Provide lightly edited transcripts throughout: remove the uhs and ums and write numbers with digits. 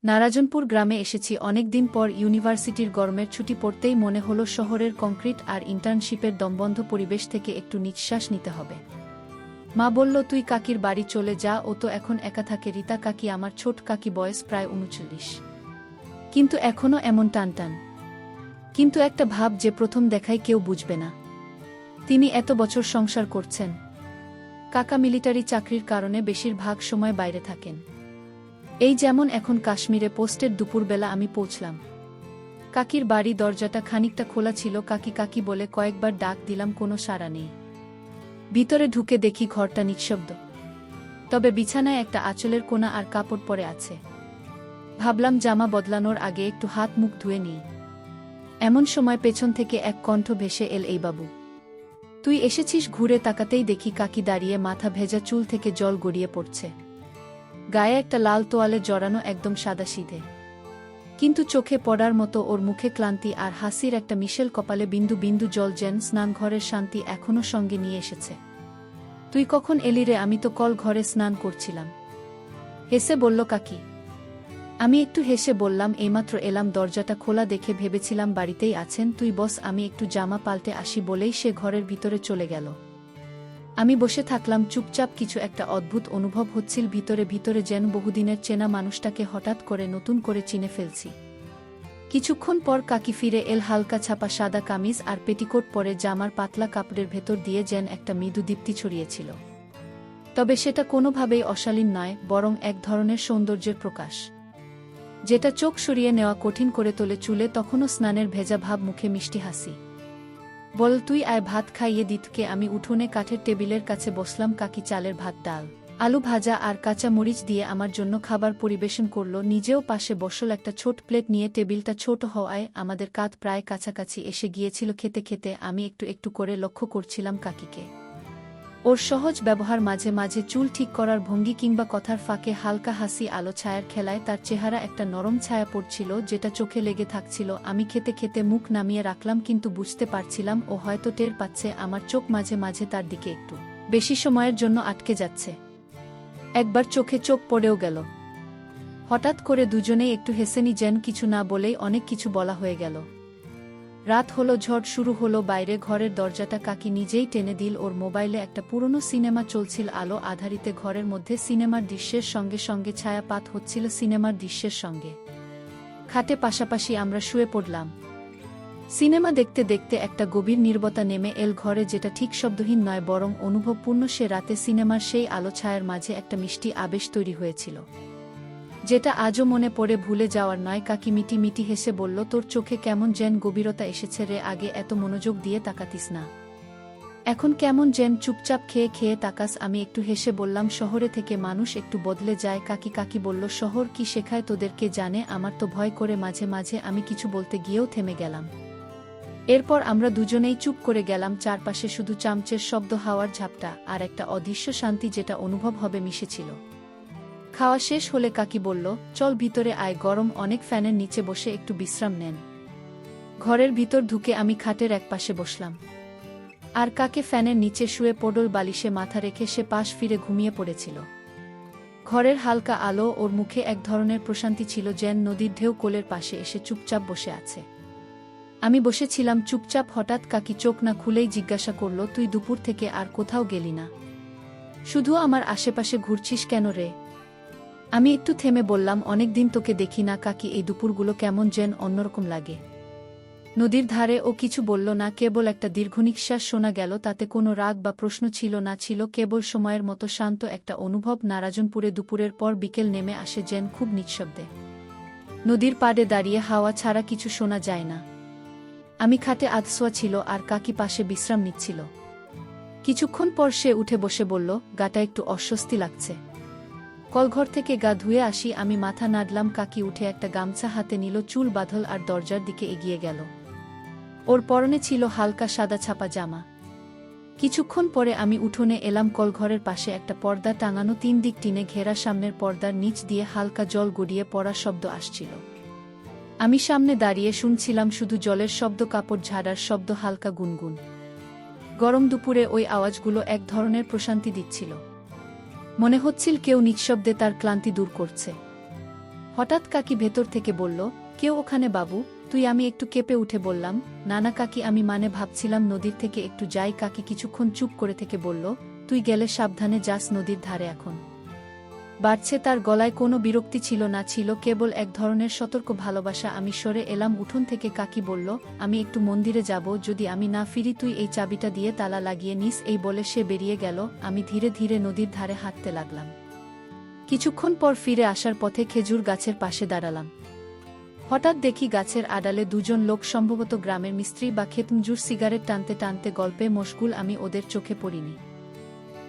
নারাজনপুর গ্রামে এসেছি অনেক দিন পর। ইউনিভার্সিটির গরমের ছুটি পড়তেই মনে হলো শহরের কংক্রিট আর ইন্টার্নশিপের দমবন্ধ পরিবেশ থেকে একটু নিঃশ্বাস নিতে হবে। মা বলল, তুই কাকির বাড়ি চলে যা, ও তো এখন একা থাকে। রীতা কাকি, আমার ছোট কাকি, বয়স প্রায় ৩৯, কিন্তু এখনও এমন টানটান। কিন্তু একটা ভাব যে প্রথম দেখায় কেউ বুঝবে না। তিনি এত বছর সংসার করছেন। কাকা মিলিটারি চাকরির কারণে বেশিরভাগ সময় বাইরে থাকেন। এই যেমন এখন কাশ্মীরে পোস্টের দুপুরবেলা আমি পৌঁছলাম। কাকির বাড়ি দরজাটা খানিকটা খোলা ছিল। কাকি কাকি বলে কয়েকবার ডাক দিলাম, কোনো সাড়া নেই। ভিতরে ঢুকে দেখি ঘরটা নিঃশব্দ, তবে বিছানায় একটা আঁচলের কোনা আর কাপড় পরে আছে। ভাবলাম জামা বদলানোর আগে একটু হাত মুখ ধুয়ে নিই। এমন সময় পেছন থেকে এক কণ্ঠ ভেসে এল, এই বাবু, তুই এসেছিস। ঘুরে তাকাতেই দেখি কাকি দাঁড়িয়ে, মাথা ভেজা, চুল থেকে জল গড়িয়ে পড়ছে। গায়ে একটা লাল তোয়ালে জড়ানো, একদম সাদাসিধে, কিন্তু চোখে পড়ার মতো। ওর মুখে ক্লান্তি আর হাসির একটা মিশেল, কপালে বিন্দু বিন্দু জল, যেন স্নানঘরের শান্তি এখনও সঙ্গে নিয়ে এসেছে। তুই কখন এলি রে? আমি তো কল ঘরে স্নান করছিলাম, হেসে বলল কাকি। আমি একটু হেসে বললাম, এইমাত্র এলাম। দরজাটা খোলা দেখে ভেবেছিলাম বাড়িতেই আছেন। তুই বস, আমি একটু জামা পাল্টে আসি বলেই সে ঘরের ভিতরে চলে গেল। আমি বসে থাকলাম চুপচাপ। কিছু একটা অদ্ভুত অনুভব হচ্ছিল ভিতরে ভিতরে, যেন বহুদিনের চেনা মানুষটাকে হঠাৎ করে নতুন করে চিনে ফেলছি। কিছুক্ষণ পর কাকি ফিরে এল, হালকা ছাপা সাদা কামিজ আর পেটিকোট পরে। জামার পাতলা কাপড়ের ভেতর দিয়ে যেন একটা মৃদু দীপ্তি ছড়িয়েছিল, তবে সেটা কোনোভাবেই অশালীন নয়, বরং এক ধরনের সৌন্দর্যের প্রকাশ, যেটা চোখ সরিয়ে নেওয়া কঠিন করে তোলে। চুলে তখনও স্নানের ভেজা ভাব, মুখে মিষ্টি হাসি। বল, তুই আয়, ভাত খাইয়ে দিতকে। আমি উঠোনে কাঠের টেবিলের কাছে বসলাম। কাকি চালের ভাত, ডাল, আলু ভাজা আর কাঁচা মরিচ দিয়ে আমার জন্য খাবার পরিবেশন করল। নিজেও পাশে বসল একটা ছোট প্লেট নিয়ে। টেবিলটা ছোট হওয়ায় আমাদের কাঁধ প্রায় কাছাকাছি এসে গিয়েছিল। খেতে খেতে আমি একটু একটু করে লক্ষ্য করছিলাম কাকিকে। ওর সহজ ব্যবহার, মাঝে মাঝে চুল ঠিক করার ভঙ্গি, কিংবা কথার ফাঁকে হালকা হাসি। আলো ছায়ার খেলায় তার চেহারা একটা নরম ছায়া পড়ছিল, যেটা চোখে লেগে থাকছিল। আমি খেতে খেতে মুখ নামিয়ে রাখলাম, কিন্তু বুঝতে পারছিলাম ও হয়তো টের পাচ্ছে আমার চোখ মাঝে মাঝে তার দিকে একটু বেশি সময়ের জন্য আটকে যাচ্ছে। একবার চোখে চোখ পড়েও গেল। হঠাৎ করে দুজনেই একটু হেসে নি, যেন কিছু না বলেই অনেক কিছু বলা হয়ে গেল। রাত হলো, ঝড় শুরু হলো বাইরে। ঘরের দরজাটা কাকি নিজেই টেনে দিল। ওর মোবাইলে একটা পুরনো সিনেমা চলছিল আলো আধারিতে ঘরের মধ্যে। সিনেমার দৃশ্যের সঙ্গে সঙ্গে ছায়াপাত হচ্ছিল সিনেমার দৃশ্যের সঙ্গে। খাটে পাশাপাশি আমরা শুয়ে পড়লাম। সিনেমা দেখতে দেখতে একটা গভীর নীরবতা নেমে এল ঘরে, যেটা ঠিক শব্দহীন নয়, বরং অনুভবপূর্ণ। সে রাতে সিনেমার সেই আলো ছায়ার মাঝে একটা মিষ্টি আবেশ তৈরি হয়েছিল, যেটা আজও মনে পড়ে, ভুলে যাওয়ার নয়। কাকি মিটি মিটি হেসে বলল, তোর চোখে কেমন যেন গভীরতা এসেছে রে। আগে এত মনোযোগ দিয়ে তাকাতিস না, এখন কেমন যেন চুপচাপ খেয়ে খেয়ে তাকাস। আমি একটু হেসে বললাম, শহরে থেকে মানুষ একটু বদলে যায়। কাকি বলল, শহর কি শেখায় তোদের, কে জানে। আমার তো ভয় করে মাঝে মাঝে। আমি কিছু বলতে গিয়েও থেমে গেলাম। এরপর আমরা দুজনেই চুপ করে গেলাম। চারপাশে শুধু চামচের শব্দ, হাওয়ার ঝাপটা আর একটা অদৃশ্য শান্তি, যেটা অনুভব হবে মিশেছিল। খাওয়া শেষ হলে কাকি বলল, চল ভিতরে আয়, গরম অনেক, ফ্যানের নিচে বসে একটু বিশ্রাম নেন। ঘরের ভিতর ঢুকে আমি খাটের এক পাশে বসলাম, আর কাকে ফ্যানের নিচে শুয়ে পড়ল। বালিশে মাথা রেখে সে পাশ ফিরে ঘুমিয়ে পড়েছিল। ঘরের হালকা আলো, ওর মুখে এক ধরনের প্রশান্তি ছিল, যেন নদীর ঢেউ কোলের পাশে এসে চুপচাপ বসে আছে। আমি বসেছিলাম চুপচাপ। হঠাৎ কাকি চোখ না খুলেই জিজ্ঞাসা করল, তুই দুপুর থেকে আর কোথাও গেলি না? শুধু আমার আশেপাশে ঘুরছিস কেন রে? আমি একটু থেমে বললাম, অনেকদিন তোকে দেখি না কাকি, এই দুপুরগুলো কেমন যেন অন্যরকম লাগে। নদীর ধারে। ও কিছু বলল না, কেবল একটা দীর্ঘনিঃশ্বাস শোনা গেল। তাতে কোনো রাগ বা প্রশ্ন ছিল না, ছিল কেবল সময়ের মতো শান্ত একটা অনুভব। নারাজনপুরে দুপুরের পর বিকেল নেমে আসে যেন খুব নিঃশব্দে। নদীর পাড়ে দাঁড়িয়ে হাওয়া ছাড়া কিছু শোনা যায় না। আমি খাটে আধশোয়া ছিল, আর কাকি পাশে বিশ্রাম নিচ্ছিল। কিছুক্ষণ পর সে উঠে বসে বলল, গাটা একটু অস্বস্তি লাগছে, কলঘর থেকে গা ধুয়ে আসি। আমি মাথা নাড়লাম। কাকি উঠে একটা গামছা হাতে নিল, চুল বাঁধল আর দরজার দিকে এগিয়ে গেল। ওর পরনে ছিল হালকা সাদা ছাপা জামা। কিছুক্ষণ পরে আমি উঠোনে এলাম। কলঘরের পাশে একটা পর্দা টাঙানো, 3 দিক টিনে ঘেরা। সামনের পর্দার নিচ দিয়ে হালকা জল গড়িয়ে পড়ার শব্দ আসছিল। আমি সামনে দাঁড়িয়ে শুনছিলাম শুধু জলের শব্দ, কাপড় ঝাড়ার শব্দ, হালকা গুনগুন। গরম দুপুরে ওই আওয়াজগুলো এক ধরনের প্রশান্তি দিচ্ছিল। মনে হচ্ছিল কেউ নিঃশব্দে তার ক্লান্তি দূর করছে। হঠাৎ কাকি ভেতর থেকে বলল, কেউ ওখানে বাবু? তুই? আমি একটু কেঁপে উঠে বললাম, না না কাকি, আমি ভাবছিলাম নদীর থেকে একটু যাই। কাকি কিছুক্ষণ চুপ করে থেকে বলল, তুই গেলে সাবধানে যাস, নদীর ধারে এখন বাড়ছে। তার গলায় কোনো বিরক্তি ছিল না, ছিল কেবল এক ধরনের সতর্ক ভালোবাসা। আমি সরে এলাম উঠোন থেকে। কাকি বলল, আমি একটু মন্দিরে যাব, যদি আমি না ফিরি তুই এই চাবিটা দিয়ে তালা লাগিয়ে নিস। এই বলে সে বেরিয়ে গেল। আমি ধীরে ধীরে নদীর ধারে হাঁটতে লাগলাম। কিছুক্ষণ পর ফিরে আসার পথে খেজুর গাছের পাশে দাঁড়ালাম। হঠাৎ দেখি গাছের আড়ালে দুজন লোক, সম্ভবত গ্রামের মিস্ত্রি বা ক্ষেতমজুর, সিগারেট টানতে টানতে গল্পে মশগুল। আমি ওদের চোখে পড়িনি।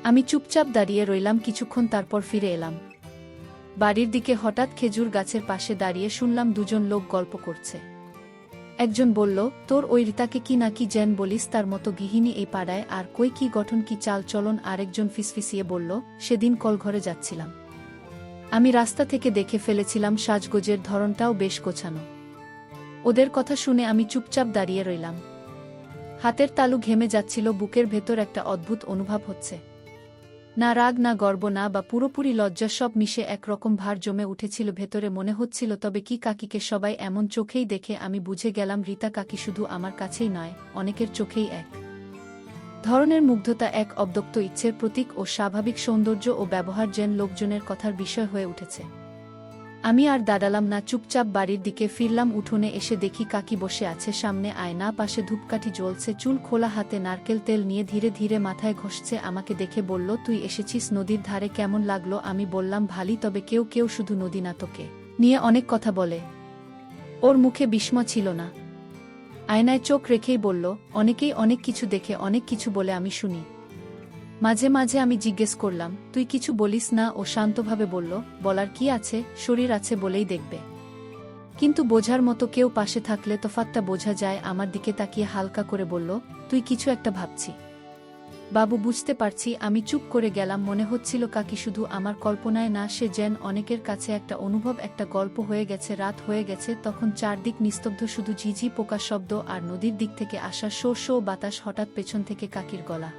আমি চুপচাপ দাঁড়িয়ে রইলাম কিছুক্ষণ, তারপর ফিরে এলাম বাড়ির দিকে। হঠাৎ খেজুর গাছের পাশে দাঁড়িয়ে শুনলাম দুজন লোক গল্প করছে। একজন বলল, তোর ওই রিতাকে কি নাকি জেন বলিস? তার মতো গৃহিণী এই পাড়ায় আর কই? কি গঠন, কি চাল চলন? আরেকজন ফিসফিসিয়ে বলল, সেদিন কলঘরে যাচ্ছিলাম, আমি রাস্তা থেকে দেখে ফেলেছিলাম, সাজগোজের ধরনটাও বেশ গোছানো। ওদের কথা শুনে আমি চুপচাপ দাঁড়িয়ে রইলাম। হাতের তালু ঘেমে যাচ্ছিল, বুকের ভেতর একটা অদ্ভুত অনুভব হচ্ছে। না রাগ, না গর্ব, না বা পুরোপুরি লজ্জা, সব মিশে একরকম ভার জমে উঠেছিল ভেতরে। মনে হচ্ছিল, তবে কি কাকিকে সবাই এমন চোখেই দেখে? আমি বুঝে গেলাম, রীতা কাকি শুধু আমার কাছেই নয়, অনেকের চোখেই এক ধরনের মুগ্ধতা, এক অব্যক্ত ইচ্ছের প্রতীক ও স্বাভাবিক সৌন্দর্য ও ব্যবহার যেন লোকজনের কথার বিষয় হয়ে উঠেছে। আমি আর দাঁড়ালাম না, চুপচাপ বাড়ির দিকে ফিরলাম। উঠোনে এসে দেখি কাকি বসে আছে, সামনে আয়না, পাশে ধূপকাঠি জ্বলছে, চুল খোলা, হাতে নারকেল তেল নিয়ে ধীরে ধীরে মাথায় ঘষছে। আমাকে দেখে বলল, তুই এসেছিস নদীর ধারে, কেমন লাগলো? আমি বললাম, ভালি, তবে কেউ কেউ শুধু নদী না তোকে নিয়ে অনেক কথা বলে। ওর মুখে বিস্ময় ছিল না, আয়নায় চোখ রেখেই বলল, অনেকেই অনেক কিছু দেখে, অনেক কিছু বলে, আমি শুনি। মাঝে মাঝে আমি জিজ্ঞেস করলাম, তুই কিছু বলিস না? ও শান্তভাবে বলল, বলার কি আছে, শরীর আছে বলেই দেখবে। কিন্তু বোঝার মতো কেউ পাশে থাকলে তফাৎটা বোঝা যায়। আমার দিকে তাকিয়ে হালকা করে বলল, তুই কিছু একটা ভাবছি বাবু? বুঝতে পারছি। আমি চুপ করে গেলাম। মনে হচ্ছিল কাকি শুধু আমার কল্পনায় না, সে যেন অনেকের কাছে একটা অনুভব, একটা গল্প হয়ে গেছে। রাত হয়ে গেছে, তখন চারদিক নিস্তব্ধ, শুধু ঝিঝি পোকা শব্দ আর নদীর দিক থেকে আসা শো শো বাতাস। হঠাৎ পেছন থেকে কাকির গলা,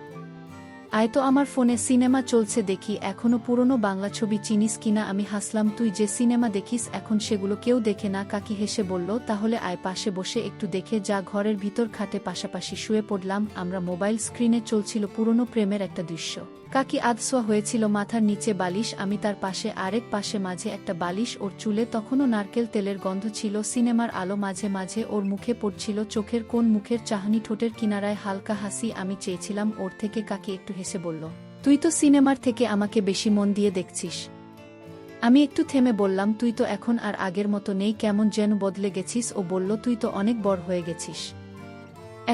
আয় তো, আমার ফোনে সিনেমা চলছে দেখি, এখনো পুরনো বাংলা ছবি, চিনিস কিনা? আমি হাসলাম, তুই যে সিনেমা দেখিস এখন সেগুলো কেউ দেখে না। কাকি হেসে বলল, তাহলে আয়, পাশে বসে একটু দেখে যা। ঘরের ভিতর খাটে পাশাপাশি শুয়ে পড়লাম আমরা। মোবাইল স্ক্রিনে চলছিল পুরনো প্রেমের একটা দৃশ্য। কাকি আধশোয়া হয়েছিল, মাথার নিচে বালিশ, আমি তার পাশে, আরেক পাশে মাঝে একটা বালিশ। ওর চুলে তখনও নারকেল তেলের গন্ধ ছিল। সিনেমার আলো মাঝে মাঝে ওর মুখে পড়ছিল, চোখের কোণ, মুখের চাহনি, ঠোঁটের কিনারায় হালকা হাসি। আমি চেয়েছিলাম ওর থেকে। কাকি একটু হেসে বলল, তুই তো সিনেমার থেকে আমাকে বেশি মন দিয়ে দেখছিস। আমি একটু থেমে বললাম, তুই তো এখন আর আগের মতো নেই, কেমন যেন বদলে গেছিস। ও বলল, তুই তো অনেক বড় হয়ে গেছিস,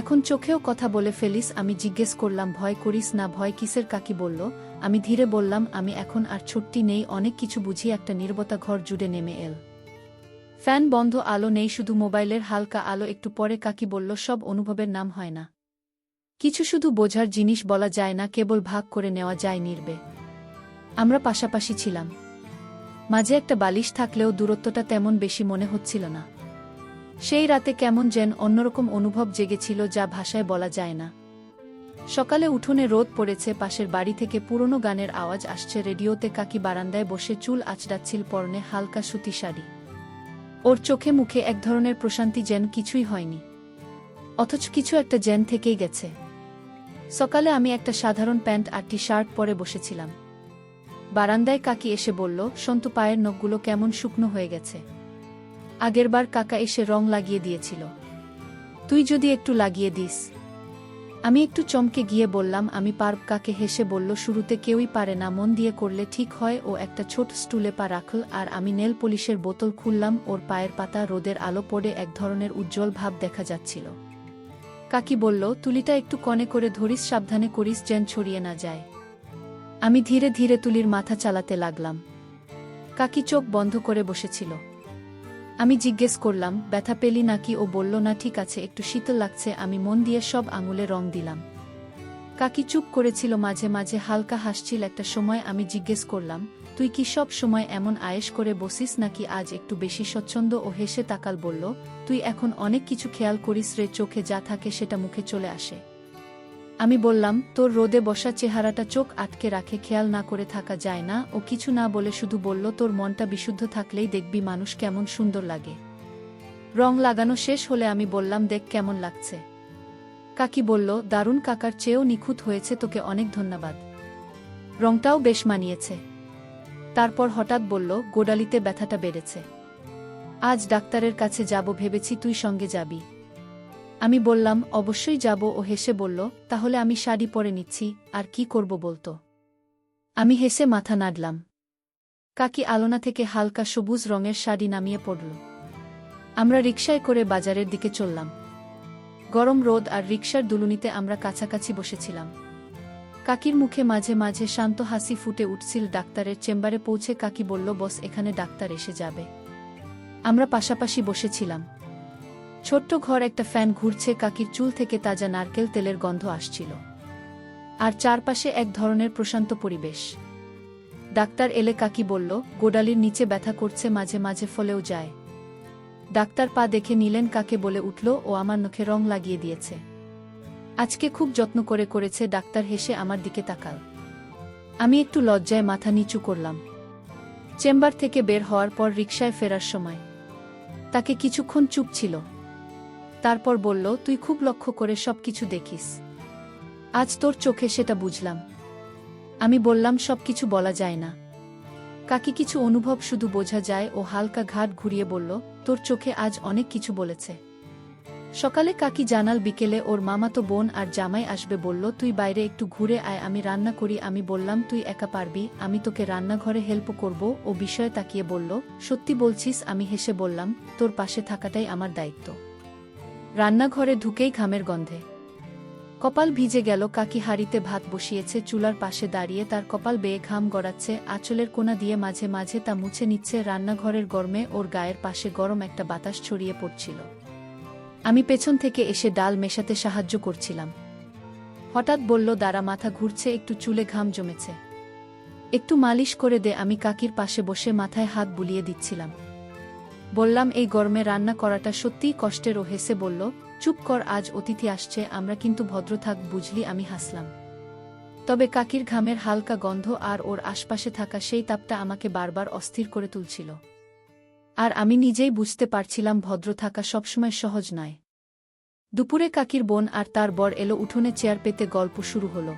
এখন চোখেও কথা বলে ফেলিস। আমি জিজ্ঞেস করলাম, ভয় করিস না? ভয় কিসের? কাকি বলল। আমি ধীরে বললাম, আমি এখন আর ছোট্টি নেই, অনেক কিছু বুঝি। একটা নীরবতা ঘর জুড়ে নেমে এল। ফ্যান বন্ধ, আলো নেই, শুধু মোবাইলের হালকা আলো। একটু পরে কাকি বলল, সব অনুভবের নাম হয় না কিছু, শুধু বোঝার জিনিস বলা যায় না, কেবল ভাগ করে নেওয়া যায়। নির্বে আমরা পাশাপাশি ছিলাম, মাঝে একটা বালিশ থাকলেও দূরত্বটা তেমন বেশি মনে হচ্ছিল না। সেই রাতে কেমন যেন অন্যরকম অনুভব জেগেছিল, যা ভাষায় বলা যায় না। সকালে উঠোনে রোদ পড়েছে, পাশের বাড়ি থেকে পুরনো গানের আওয়াজ আসছে রেডিওতে। কাকি বারান্দায় বসে চুল আঁচড়াচ্ছিল, পরনে হালকা সুতি শাড়ি। ওর চোখে মুখে এক ধরনের প্রশান্তি, যেন কিছুই হয়নি, অথচ কিছু একটা যেন থেকেই গেছে। সকালে আমি একটা সাধারণ প্যান্ট আর টি শার্ট পরে বসেছিলাম বারান্দায়। কাকি এসে বলল, সন্তু, পায়ের নখগুলো কেমন শুকনো হয়ে গেছে, আগেরবার কাকা এসে রং লাগিয়ে দিয়েছিল, তুই যদি একটু লাগিয়ে দিস। আমি একটু চমকে গিয়ে বললাম, আমি পারব। কাকে হেসে বলল, শুরুতে কেউই পারে না, মন দিয়ে করলে ঠিক হয়। ও একটা ছোট স্টুলে পা রাখল আর আমি নেল পলিশের বোতল খুললাম। ওর পায়ের পাতা রোদের আলো পড়ে এক ধরনের উজ্জ্বল ভাব দেখা যাচ্ছিল। কাকি বলল, তুলিটা একটু কনে করে ধরিস, সাবধানে করিস যেন ছড়িয়ে না যায়। আমি ধীরে ধীরে তুলির মাথা চালাতে লাগলাম। কাকি চোখ বন্ধ করে বসেছিল। আমি জিজ্ঞেস করলাম, ব্যথা পেলি নাকি? ও বলল, না, ঠিক আছে, একটু শীতল লাগছে। আমি মন দিয়ে সব আঙুলে রং দিলাম। কাকি চুপ করেছিল, মাঝে মাঝে হালকা হাসছিল। একটা সময় আমি জিজ্ঞেস করলাম, তুই কি সব সময় এমন আয়েশ করে বসিস নাকি আজ একটু বেশি স্বচ্ছন্দ? ও হেসে তাকাল, বলল, তুই এখন অনেক কিছু খেয়াল করিস রে, চোখে যা থাকে সেটা মুখে চলে আসে। আমি বললাম, তোর রোদে বসা চেহারাটা চোখ আটকে রাখে খেয়াল না করে থাকা যায় না। ও কিছু না বলে শুধু বলল, তোর মনটা বিশুদ্ধ থাকলেই দেখবি মানুষ কেমন সুন্দর লাগে। রং লাগানো শেষ হলে আমি বললাম, দেখ কেমন লাগছে। কাকি বলল, দারুণ, কাকার চেয়েও নিখুঁত হয়েছে, তোকে অনেক ধন্যবাদ। রংটাও বেশ মানিয়েছে। তারপর হঠাৎ বলল, গোড়ালিতে ব্যথাটা বেড়েছে। আজ ডাক্তারের কাছে যাব ভেবেছি, তুই সঙ্গে যাবি? আমি বললাম, অবশ্যই যাব। ও হেসে বলল, তাহলে আমি শাড়ি পরে নিচ্ছি, আর কি করব বলতো? আমি হেসে মাথা নাড়লাম। কাকি আলনা থেকে হালকা সবুজ রঙের শাড়ি নামিয়ে পড়ল। আমরা রিকশায় করে বাজারের দিকে চললাম। গরম রোদ আর রিকশার দুলুনিতে আমরা কাছাকাছি বসেছিলাম। কাকির মুখে মাঝে মাঝে শান্ত হাসি ফুটে উঠছিল। ডাক্তারের চেম্বারে পৌঁছে কাকি বলল, বস, এখানে ডাক্তার এসে যাবে। আমরা পাশাপাশি বসেছিলাম। ছোট্ট ঘর, একটা ফ্যান ঘুরছে, কাকির চুল থেকে তাজা নারকেল তেলের গন্ধ আসছিল, আর চারপাশে এক ধরনের প্রশান্ত পরিবেশ। ডাক্তার এলে কাকি বলল, গোড়ালির নিচে ব্যথা করছে, মাঝে মাঝে ফলেও যায়। ডাক্তার পা দেখে নিলেন, কাকে বলে উঠল, ও আমার নখে রং লাগিয়ে দিয়েছে। আজকে খুব যত্ন করে করেছে। ডাক্তার হেসে আমার দিকে তাকাল। আমি একটু লজ্জায় মাথা নিচু করলাম। চেম্বার থেকে বের হওয়ার পর রিকশায় ফেরার সময় তাকে কিছুক্ষণ চুপ ছিল। তারপর বলল, তুই খুব লক্ষ্য করে সবকিছু দেখিস। আজ তোর চোখে সেটা বুঝলাম। আমি বললাম, সবকিছু বলা যায় না কাকি, কিছু অনুভব শুধু বোঝা যায়। ও হালকা ঘাট ঘুরিয়ে বলল, তোর চোখে আজ অনেক কিছু বলেছে। সকালে কাকি জানাল বিকেলে ওর মামাতো বোন আর জামাই আসবে, বলল, তুই বাইরে একটু ঘুরে আয়, আমি রান্না করি। আমি বললাম, তুই একা পারবি? আমি তোকে রান্নাঘরে হেল্প করব। ও বিষয়ে তাকিয়ে বলল, সত্যি বলছিস? আমি হেসে বললাম, তোর পাশে থাকাটাই আমার দায়িত্ব। রান্নাঘরে ঢুকেই ঘামের গন্ধে কপাল ভিজে গেল। কাকি হাঁড়িতে ভাত বসিয়েছে, চুলার পাশে দাঁড়িয়ে তার কপাল বেয়ে ঘাম গড়াচ্ছে, আঁচলের কোনা দিয়ে মাঝে মাঝে তা মুছে নিচ্ছে। রান্নাঘরের গরমে ওর গায়ের পাশে গরম একটা বাতাস ছড়িয়ে পড়ছিল। আমি পেছন থেকে এসে ডাল মেশাতে সাহায্য করছিলাম। হঠাৎ বলল, দাঁড়া, মাথা ঘুরছে, একটু চুলে ঘাম জমেছে, একটু মালিশ করে দে। আমি কাকির পাশে বসে মাথায় হাত বুলিয়ে দিচ্ছিলাম। বললাম, এই গরমে রান্না করাটা সত্যিই কষ্টের। ও হেসে বলল, চুপ কর, আজ অতিথি আসছে, আমরা কিন্তু ভদ্র থাক, বুঝলি? আমি হাসলাম। তবে কাকির ঘামের হালকা গন্ধ আর ওর আশপাশে থাকা সেই তাপটা আমাকে বারবার অস্থির করে তুলছিল। আর আমি নিজেই বুঝতে পারছিলাম, ভদ্র থাকা সবসময় সহজ নয়। দুপুরে কাকির বোন আর তার বর এলো। উঠোনে চেয়ার পেতে গল্প শুরু হলো।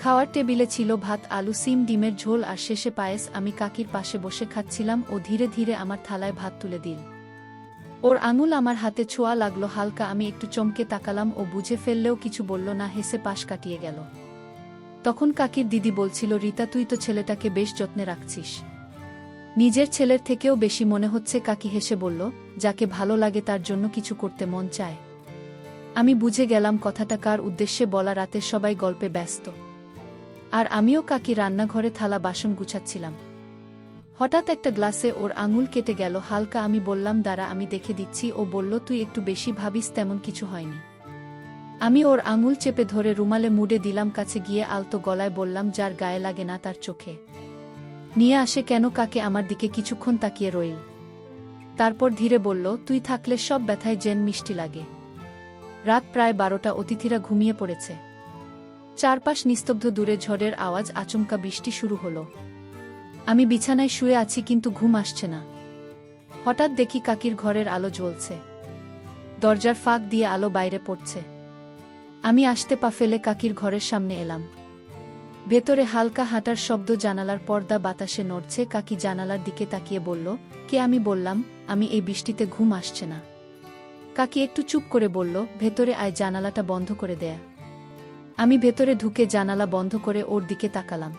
খাওয়ার টেবিলে ছিল ভাত, আলু, সিম, ডিমের ঝোল আর শেষে পায়েস। আমি কাকির পাশে বসে খাচ্ছিলাম। ও ধীরে ধীরে আমার থালায় ভাত তুলে দিল। ওর আঙুল আমার হাতে ছোঁয়া লাগলো হালকা। আমি একটু চমকে তাকালাম। ও বুঝে ফেললেও কিছু বলল না, হেসে পাশ কাটিয়ে গেল। তখন কাকির দিদি বলছিল, রিতা, তুই তো ছেলেটাকে বেশ যত্নে রাখছিস, নিজের ছেলের থেকেও বেশি মনে হচ্ছে। কাকি হেসে বলল, যাকে ভালো লাগে তার জন্য কিছু করতে মন চায়। আমি বুঝে গেলাম কথাটা কার উদ্দেশ্যে বলা। রাতে সবাই গল্পে ব্যস্ত, আর আমিও কাকি রান্নাঘরে থালা বাসন গুছাচ্ছিলাম। হঠাৎ একটা গ্লাসে ওর আঙুল কেটে গেল হালকা। আমি বললাম, দাঁড়া, আমি দেখে দিচ্ছি। ও বলল, তুই একটু বেশি ভাবিস, তেমন কিছু হয়নি। আমি ওর আঙুল চেপে ধরে রুমালে মুড়ে দিলাম। কাছে গিয়ে আলতো গলায় বললাম, যার গায়ে লাগে না তার চোখে নিয়ে আসে কেন? কাকে আমার দিকে কিছুক্ষণ তাকিয়ে রইল। তারপর ধীরে বলল, তুই থাকলে সব ব্যথায় জেন মিষ্টি লাগে। রাত প্রায় 12টা, অতিথিরা ঘুমিয়ে পড়েছে। চারপাশ নিস্তব্ধ, দূরে ঝড়ের আওয়াজ, আচমকা বৃষ্টি শুরু হলো। আমি বিছানায় শুয়ে আছি, কিন্তু ঘুম আসছে না। হঠাৎ দেখি কাকির ঘরের আলো জ্বলছে, দরজার ফাঁক দিয়ে আলো বাইরে পড়ছে। আমি আসতে পা ফেলে কাকির ঘরের সামনে এলাম। ভেতরে হালকা হাঁটার শব্দ, জানালার পর্দা বাতাসে নড়ছে। কাকি জানালার দিকে তাকিয়ে বলল, কে? আমি বললাম, আমি এই বৃষ্টিতে ঘুম আসছে না। কাকি একটু চুপ করে বলল, ভেতরে আয়, জানালাটা বন্ধ করে দেয়া। আমি ভেতরে ঢুকে জানালা বন্ধ করে ওর দিকে তাকালাম।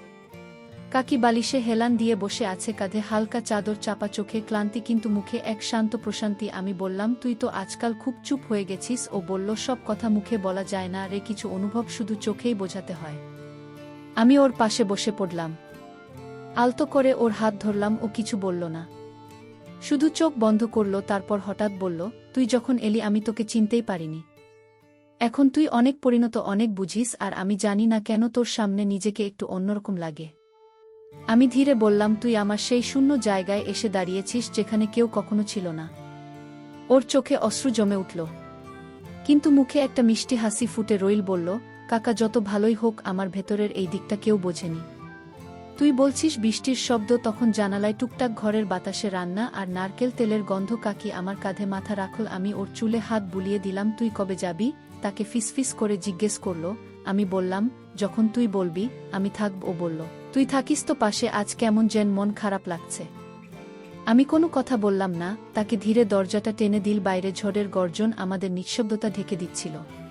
কাকি বালিশে হেলান দিয়ে বসে আছে, কাঁধে হালকা চাদর চাপা, চোখে ক্লান্তি কিন্তু মুখে এক শান্ত প্রশান্তি। আমি বললাম, তুই তো আজকাল খুব চুপ হয়ে গেছিস। ও বলল, সব কথা মুখে বলা যায় না রে, কিছু অনুভব শুধু চোখেই বোঝাতে হয়। আমি ওর পাশে বসে পড়লাম, আলতো করে ওর হাত ধরলাম। ও কিছু বলল না, শুধু চোখ বন্ধ করল। তারপর হঠাৎ বলল, তুই যখন এলি আমি তোকে চিনতেই পারিনি। এখন তুই অনেক পরিণত, অনেক বুঝিস, আর আমি জানি না কেন তোর সামনে নিজেকে একটু অন্যরকম লাগে। আমি ধীরে বললাম, তুই আমার সেই শূন্য জায়গায় এসে দাঁড়িয়েছিস যেখানে কেউ কখনো ছিল না। ওর চোখে অশ্রু জমে উঠল, কিন্তু মুখে একটা মিষ্টি হাসি ফুটে রইল। বলল, কাকা যত ভালোই হোক আমার ভেতরের এই দিকটা কেউ বোঝেনি। তুই বলছিস বৃষ্টির শব্দ, তখন জানালায় টুকটাক ঘরের বাতাসে রান্না আর নারকেল তেলের গন্ধ। কাকি আমার কাঁধে মাথা রাখল, আমি ওর চুলে হাত বুলিয়ে দিলাম। তুই কবে যাবি? তাকে ফিসফিস করে জিজ্ঞেস করল। আমি বললাম, যখন তুই বলবি আমি থাকব। ও বলল, তুই থাকিস তো পাশে, আজ কেমন যেন মন খারাপ লাগছে। আমি কোনো কথা বললাম না, তাকে ধীরে দরজাটা টেনে দিল। বাইরে ঝড়ের গর্জন আমাদের নিঃশব্দতা ঢেকে দিচ্ছিল।